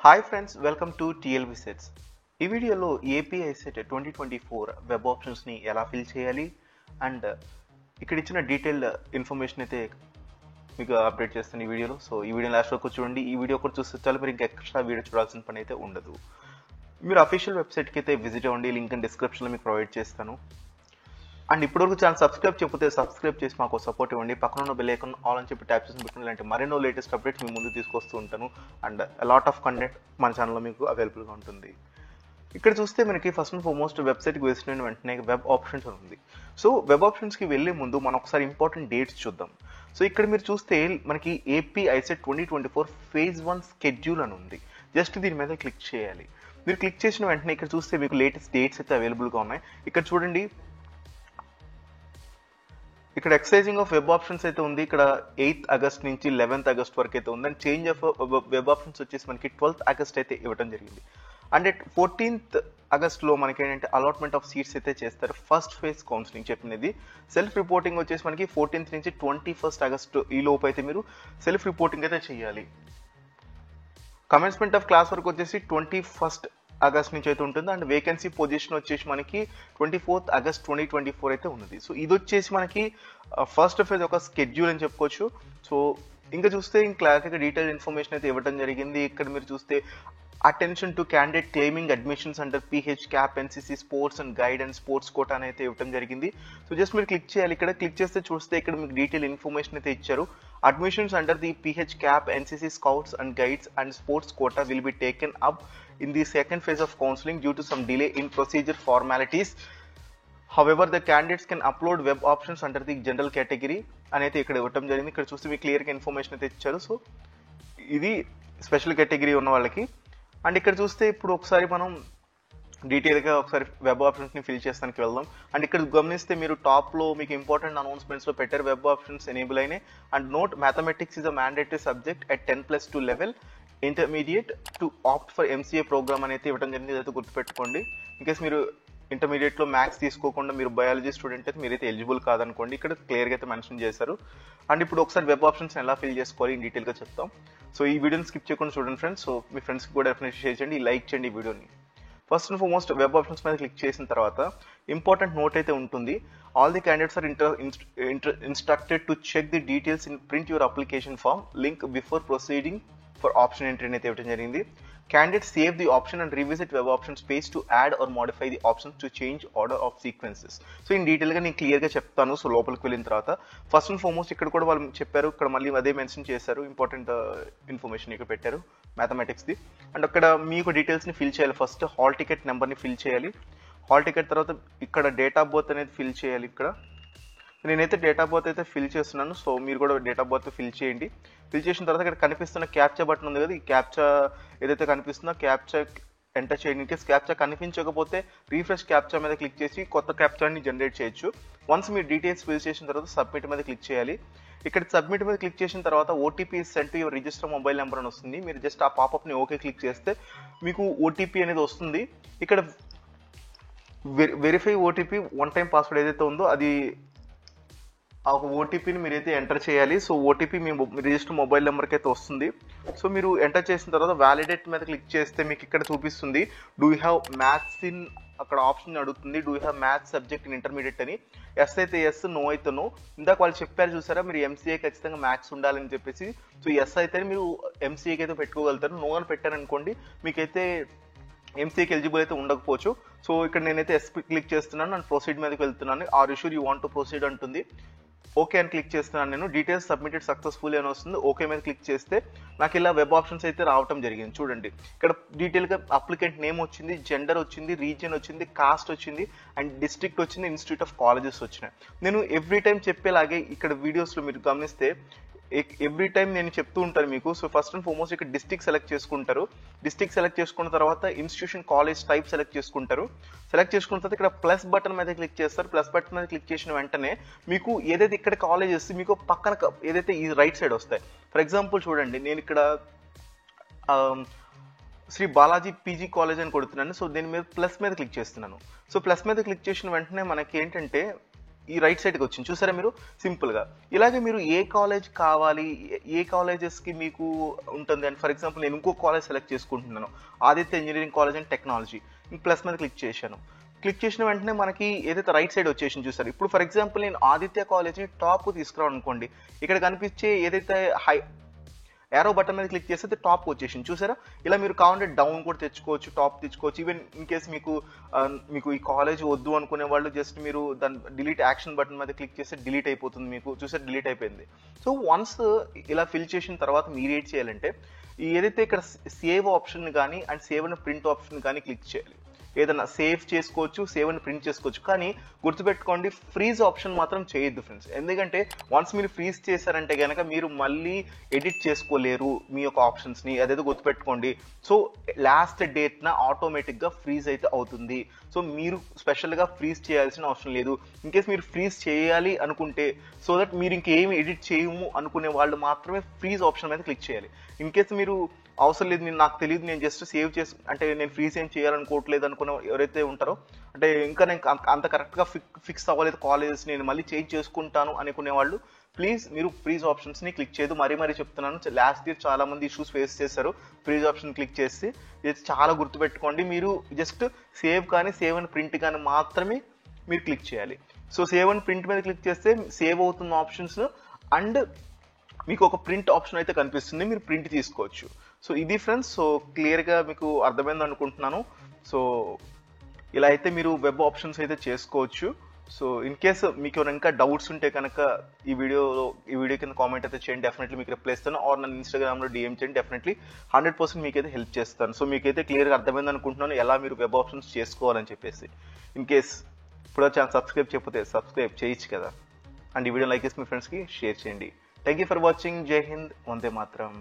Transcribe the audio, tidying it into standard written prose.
Hi friends, welcome to TLV sets. ఈ వీడియోలో API set 2024 web ఆప్షన్స్ని ఎలా ఫిల్ చేయాలి అండ్ ఇక్కడ ఇచ్చిన డీటెయిల్డ్ ఇన్ఫర్మేషన్ అయితే మీకు అప్డేట్ చేస్తాను ఈ వీడియోలో. సో ఈ వీడియో లాస్ట్ వరకు చూడండి. ఈ వీడియో కూడా చూస్తే చాలు, మీరు ఇంకా ఎక్స్ట్రా వీడియో చూడాల్సిన పని అయితే ఉండదు. మీరు అఫీషియల్ వెబ్సైట్కి అయితే విజిట్ అవ్వండి, లింక్ డిస్క్రిప్షన్లో మీకు ప్రొవైడ్ చేస్తాను. అండ్ ఇప్పటివరకు ఛానల్ సబ్స్క్రైబ్ చేయకపోతే సబ్స్క్రైబ్ చేసి మాకు సపోర్ట్ ఇవ్వండి. పక్కన ఉన్న బెల్ ఐకాన్ ఆల్ అని చెప్పి ట్యాప్ చేసి పెట్టుకుని ఇలాంటి మరెన్నో లేటెస్ట్ అప్డేట్స్ మీ ముందు తీసుకొస్తూ ఉంటాను. అండ్ లాట్ ఆఫ్ కంటెంట్ మన ఛానల్లో మీకు అవైలబుల్గా ఉంటుంది. ఇక్కడ చూస్తే మనకి ఫస్ట్ అండ్ ఫార్మోస్ట్ వెబ్సైట్కి వేసిన వెంటనే వెబ్ ఆప్షన్స్ ఉంది. సో వెబ్ ఆప్షన్స్కి వెళ్ళే ముందు మనం ఒకసారి ఇంపార్టెంట్ డేట్స్ చూద్దాం. సో ఇక్కడ మీరు చూస్తే మనకి ఏపీ ఐసెట్ 2024 ఫేజ్ 1 స్కెడ్యూల్ అని ఉంది. జస్ట్ దీని మీద క్లిక్ చేయాలి. మీరు క్లిక్ చేసిన వెంటనే ఇక్కడ చూస్తే మీకు లేటెస్ట్ డేట్స్ అయితే అవైలబుల్గా ఉన్నాయి. ఇక్కడ చూడండి, ఇక్కడ ఎక్సైజింగ్ ఆఫ్ వెబ్ ఆప్షన్స్ అయితే ఉంది. ఇక్కడ 8th ఆగస్ట్ నుంచి 11th ఆగస్ట్ వరకు అయితే ఉంది. And change of web options వచ్చేసి మనకి 12th ఆగస్ట్ అయితే ఇవ్వడం జరిగింది. అండ్ 14th ఆగస్ట్లో మనకి ఏంటంటే అలాట్మెంట్ ఆఫ్ సీట్స్ అయితే చేస్తారు. ఫస్ట్ ఫేజ్ కౌన్సిలింగ్ చెప్పినది. సెల్ఫ్ రిపోర్టింగ్ వచ్చేసి మనకి 14th నుంచి 21st ఆగస్ట్ ఈ లోపు అయితే మీరు సెల్ఫ్ రిపోర్టింగ్ అయితే చేయాలి. కమెన్స్మెంట్ ఆఫ్ క్లాస్ వరకు వచ్చేసి 21st ఆగస్ట్ నుంచి అయితే ఉంటుంది. అండ్ వేకెన్సీ పొజిషన్ వచ్చేసి మనకి 24th ఆగస్ట్ 2024 అయితే ఉన్నది. సో ఇది వచ్చేసి మనకి ఫస్ట్ ఫేజ్ ఒక స్కెడ్యూల్ అని చెప్పుకోవచ్చు. సో ఇంకా చూస్తే క్లారిటీగా డీటెయిల్ ఇన్ఫర్మేషన్ అయితే ఇవ్వడం జరిగింది. ఇక్కడ మీరు చూస్తే attention to candidate claiming admissions under PH CAP NCC sports and guide and sports quota అని అయితే ఇవ్వడం జరిగింది. సో జస్ట్ మీరు క్లిక్ చేయాలి. ఇక్కడ క్లిక్ చేస్తే చూస్తే ఇక్కడ మీకు డీటెయిల్ ఇన్ఫర్మేషన్ అయితే ఇచ్చారు. Admissions under the PH CAP NCC scouts and guides and sports quota will be taken up in the second phase of counseling due to some delay in procedure formalities. However, the candidates can upload web options under the general category అనేది ఇక్కడ ఇవ్వటం జరిగింది. ఇక్కడ చూస్తే మీకు క్లియర్గా information అయితే ఇచ్చారు. సో ఇది స్పెషల్ కేటగిరీ ఉన్న వాళ్ళకి. అండ్ ఇక్కడ చూస్తే ఇప్పుడు ఒకసారి మనం డీటెయిల్గా ఒకసారి వెబ్ ఆప్షన్స్ని ఫిల్ చేస్తానికి వెళ్దాం. అండ్ ఇక్కడ గమనిస్తే మీరు టాప్లో మీకు ఇంపార్టెంట్ అనౌన్స్మెంట్స్లో పెట్టారు వెబ్ ఆప్షన్స్ ఎనేబుల్ అయినాయి. And note mathematics is a mandatory subject at 10+2 level intermediate to opt for MCA program అనేది ఇవ్వడం జరిగింది. అయితే గుర్తుపెట్టుకోండి. ఇన్కేస్ మీరు ఇంటర్మీడియట్లో మ్యాథ్స్ తీసుకోకుండా మీరు బయాలజీ స్టూడెంట్ అయితే మీరైతే ఎలిజిబుల్ కాదనుకోండి. ఇక్కడ క్లియర్గా అయితే మెన్షన్ చేశారు. అండ్ ఇప్పుడు ఒకసారి వెబ్ ఆప్షన్స్ ఎలా ఫిల్ చేసుకోవాలి ఇన్ డీటెయిల్గా చెప్తాం. సో ఈ వీడియోని స్కిప్ చేయకుండా చూడండి ఫ్రెండ్స్. సో మీ ఫ్రెండ్స్కి కూడా డెఫినెట్లీ షేర్ చేయండి, లైక్ చేయండి ఈ వీడియోని. First and foremost web options మీద క్లిక్ చేసిన తర్వాత ఇంపార్టెంట్ నోట్ అయితే ఉంటుంది. All the candidates are instructed to check the details in print your application form link before proceeding for option entry అయితే ఇవ్వడం జరిగింది. Candidates save the option and revisit web options page to add or modify the options to change order of sequences. So in డీటెయిల్గా నేను క్లియర్గా చెప్తాను. So లోపలికి వెళ్ళిన తర్వాత ఫస్ట్ అండ్ ఫార్మోస్ట్ ఇక్కడ కూడా వాళ్ళు చెప్పారు, ఇక్కడ మళ్ళీ అదే మెన్షన్ చేశారు. ఇంపార్టెంట్ ఇన్ఫర్మేషన్ ఇక్కడ పెట్టారు మ్యాథమెటిక్స్ది. అండ్ అక్కడ మీకు డీటెయిల్స్ని ఫిల్ చేయాలి. ఫస్ట్ హాల్ టికెట్ నెంబర్ని ఫిల్ చేయాలి. హాల్ టికెట్ తర్వాత ఇక్కడ డేట్ ఆఫ్ బర్త్ అనేది ఫిల్ చేయాలి. ఇక్కడ నేనైతే డేట్ ఆఫ్ బర్త్ అయితే ఫిల్ చేస్తున్నాను. సో మీరు కూడా డేట్ ఆఫ్ బర్త్ ఫిల్ చేయండి. ఫిల్ చేసిన తర్వాత ఇక్కడ కనిపిస్తున్న క్యాప్చా బటన్ ఉంది కదా, ఈ క్యాప్చా ఏదైతే కనిపిస్తుందో క్యాప్చా ఎంటర్ చేయండి. ఇన్కేస్ క్యాప్చా కనిపించకపోతే రీఫ్రెష్ క్యాప్చా మీద క్లిక్ చేసి కొత్త క్యాప్చాని జనరేట్ చేయొచ్చు. వన్స్ మీరు డీటెయిల్స్ ఫిల్ చేసిన తర్వాత సబ్మిట్ మీద క్లిక్ చేయాలి. ఇక్కడ సబ్మిట్ మీద క్లిక్ చేసిన తర్వాత OTP send to your register mobile number అని వస్తుంది. మీరు జస్ట్ ఆ పాపప్ని ఓకే క్లిక్ చేస్తే మీకు ఓటీపీ అనేది వస్తుంది. ఇక్కడ verify OTP one time password ఏదైతే ఉందో అది ఆ ఓటీపీని మీరైతే ఎంటర్ చేయాలి. సో ఓటీపీ మీ రిజిస్టర్ మొబైల్ నెంబర్కి అయితే వస్తుంది. సో మీరు ఎంటర్ చేసిన తర్వాత వ్యాలిడేట్ మీద క్లిక్ చేస్తే మీకు ఇక్కడ చూపిస్తుంది do you have maths in, అక్కడ ఆప్షన్ అడుగుతుంది do you have maths subject in intermediate అని. ఎస్ అయితే ఎస్, నో అయితే నో. ఇందాక వాళ్ళు చెప్పారు చూసారా, మీరు ఎంసీఏ ఖచ్చితంగా మ్యాథ్స్ ఉండాలని చెప్పేసి. సో ఎస్ అయితే మీరు ఎంసీఏకి అయితే పెట్టుకోగలుగుతారు. నో అని పెట్టారనుకోండి మీకైతే ఎంసీఏకి ఎలిజిబుల్ అయితే ఉండకపోవచ్చు. సో ఇక్కడ నేనైతే ఎస్ క్లిక్ చేస్తున్నాను అండ్ ప్రొసీడ్ మీదకి వెళ్తున్నాను. Are you sure you want to proceed అంటుంది. ఓకే అని క్లిక్ చేస్తున్నాను నేను. డీటెయిల్స్ సబ్మిటెడ్ సక్సెస్ఫుల్ అని వస్తుంది. ఓకే మీద క్లిక్ చేస్తే నాకు ఇలా వెబ్ ఆప్షన్స్ అయితే రావటం జరిగింది. చూడండి ఇక్కడ డీటెయిల్గా అప్లికెంట్ నేమ్ వచ్చింది, జెండర్ వచ్చింది, రీజియన్ వచ్చింది, కాస్ట్ వచ్చింది అండ్ డిస్ట్రిక్ట్ వచ్చింది, ఇన్స్టిట్యూట్ ఆఫ్ కాలేజెస్ వచ్చినాయి. నేను ఎవ్రీ టైం చెప్పేలాగే ఇక్కడ వీడియోస్లో మీరు గమనిస్తే ఎవ్రీ టైం నేను చెప్తూ ఉంటాను మీకు. సో ఫస్ట్ అండ్ ఫార్మోస్ట్ ఇక్కడ డిస్ట్రిక్ట్ సెలెక్ట్ చేసుకుంటారు. డిస్ట్రిక్ట్ సెలెక్ట్ చేసుకున్న తర్వాత ఇన్స్టిట్యూషన్ కాలేజ్ టైప్ సెలెక్ట్ చేసుకుంటారు. సెలెక్ట్ చేసుకున్న తర్వాత ఇక్కడ ప్లస్ బటన్ మీద క్లిక్ చేస్తారు. ప్లస్ బటన్ మీద క్లిక్ చేసిన వెంటనే మీకు ఏదైతే ఇక్కడ కాలేజెస్ మీకు పక్కన ఏదైతే ఈ రైట్ సైడ్ వస్తాయి. ఫర్ ఎగ్జాంపుల్ చూడండి, నేను ఇక్కడ శ్రీ బాలాజీ పీజీ కాలేజ్ అని కొడుతున్నాను. సో దీని మీద ప్లస్ మీద క్లిక్ చేస్తున్నాను. సో ప్లస్ మీద క్లిక్ చేసిన వెంటనే మనకి ఏంటంటే ఈ రైట్ సైడ్కి వచ్చింది చూసారా మీరు సింపుల్గా. ఇలాగే మీరు ఏ కాలేజ్ కావాలి, ఏ కాలేజెస్కి మీకు ఉంటుంది అని ఫర్ ఎగ్జాంపుల్ నేను ఇంకో కాలేజ్ సెలెక్ట్ చేసుకుంటున్నాను, Aditya engineering college and technology. Plus మీద క్లిక్ చేశాను. క్లిక్ చేసిన వెంటనే మనకి ఏదైతే రైట్ సైడ్ వచ్చేసింది చూసారు. ఇప్పుడు ఫర్ ఎగ్జాంపుల్ నేను ఆదిత్య కాలేజ్ని టాప్ తీసుకురావాలి అనుకోండి, ఇక్కడ కనిపించే ఏదైతే ఏరో బటన్ మీద క్లిక్ చేస్తే టాప్ వచ్చేసింది చూసారా. ఇలా మీరు కావాలంటే డౌన్ కూడా తెచ్చుకోవచ్చు, టాప్ తెచ్చుకోవచ్చు. ఈవెన్ ఇన్ కేస్ మీకు ఈ కాలేజ్ వద్దు అనుకునే వాళ్ళు జస్ట్ మీరు దాని డిలీట్ యాక్షన్ బటన్ మీద క్లిక్ చేస్తే డిలీట్ అయిపోతుంది. మీకు చూసారు డిలీట్ అయిపోయింది. సో వన్స్ ఇలా ఫిల్ చేసిన తర్వాత మీరు ఏం చేయాలంటే ఏదైతే ఇక్కడ సేవ్ ఆప్షన్ కానీ and save and print option కానీ క్లిక్ చేయాలి. ఏదైనా సేవ్ చేసుకోవచ్చు, సేవ్ అని ప్రింట్ చేసుకోవచ్చు, కానీ గుర్తుపెట్టుకోండి ఫ్రీజ్ ఆప్షన్ మాత్రం చేయొద్దు ఫ్రెండ్స్. ఎందుకంటే వన్స్ మీరు ఫ్రీజ్ చేశారంటే కనుక మీరు మళ్ళీ ఎడిట్ చేసుకోలేరు మీ యొక్క ఆప్షన్స్ని, అదేదో గుర్తుపెట్టుకోండి. సో లాస్ట్ డేట్న ఆటోమేటిక్గా ఫ్రీజ్ అయితే అవుతుంది. సో మీరు స్పెషల్గా ఫ్రీజ్ చేయాల్సిన అవసరం లేదు. ఇన్కేస్ మీరు ఫ్రీజ్ చేయాలి అనుకుంటే సో దట్ మీరు ఇంకేమి ఎడిట్ చేయము అనుకునే వాళ్ళు మాత్రమే ఫ్రీజ్ ఆప్షన్ మీద క్లిక్ చేయాలి. ఇన్కేస్ మీరు అవసరం లేదు, నాకు తెలియదు, నేను జస్ట్ సేవ్ చేసి అంటే నేను ఫ్రీజ్ ఏం చేయాలనుకోవట్లేదు అనుకున్న ఎవరైతే ఉంటారో, అంటే ఇంకా నేను అంత కరెక్ట్గా ఫిక్స్ అవ్వలేదు కాలేజెస్, నేను మళ్ళీ చేంజ్ చేసుకుంటాను అనుకునే వాళ్ళు ప్లీజ్ మీరు ఫ్రీజ్ ఆప్షన్స్ని క్లిక్ చేయదు. మరీ చెప్తున్నాను, లాస్ట్ ఇయర్ చాలా మంది ఇష్యూస్ ఫేస్ చేశారు ఫ్రీజ్ ఆప్షన్ క్లిక్ చేసి. ఇది చాలా గుర్తుపెట్టుకోండి. మీరు జస్ట్ సేవ్ కానీ సేవ్ అండ్ ప్రింట్ కానీ మాత్రమే మీరు క్లిక్ చేయాలి. సో సేవ్ అండ్ ప్రింట్ మీద క్లిక్ చేస్తే సేవ్ అవుతున్న ఆప్షన్స్ అండ్ మీకు ఒక ప్రింట్ ఆప్షన్ అయితే కనిపిస్తుంది, మీరు ప్రింట్ తీసుకోవచ్చు. సో ఇది ఫ్రెండ్స్, సో క్లియర్గా మీకు అర్థమైంది అనుకుంటున్నాను. సో ఇలా అయితే మీరు వెబ్ ఆప్షన్స్ అయితే చేసుకోవచ్చు. సో ఇన్ కేస్ మీకు ఇంకా డౌట్స్ ఉంటే కనుక ఈ వీడియో కింద కామెంట్ అయితే చేయండి, డెఫినెట్లీ మీకు రిప్లై ఇస్తాను. ఆర్ నన్ను ఇన్స్టాగ్రామ్లో డిఎం చేయండి, డెఫినెట్లీ 100% మీకైతే హెల్ప్ చేస్తాను. సో మీకైతే క్లియర్గా అర్థమైంది అనుకుంటున్నాను ఎలా మీరు వెబ్ ఆప్షన్స్ చేసుకోవాలని చెప్పేసి. ఇన్ కేస్ ఇప్పుడు ఛానల్ సబ్స్క్రైబ్ చేయకపోతే సబ్స్క్రైబ్ చేయొచ్చు కదా, అండ్ ఈ వీడియో లైక్ చేసి మీ ఫ్రెండ్స్కి షేర్ చేయండి. Thank you for watching. జై హింద్, వందే మాతరం.